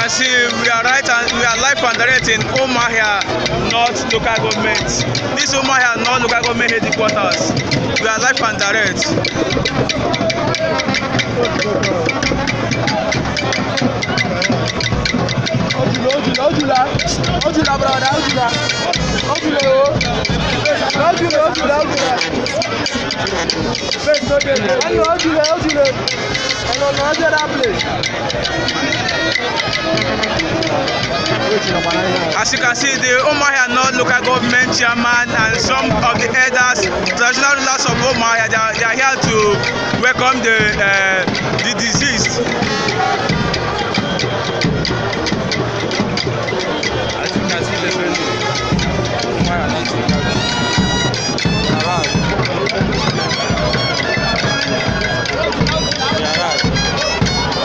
can see, we are live and direct in Umuahia North Local Government. This Umuahia North Local Government headquarters. We are live and direct. Ojula brother, Ojula. As you can see, the Umuahia North Local Government chairman and some of the elders, traditional rulers of Umuahia, they are here to welcome the deceased.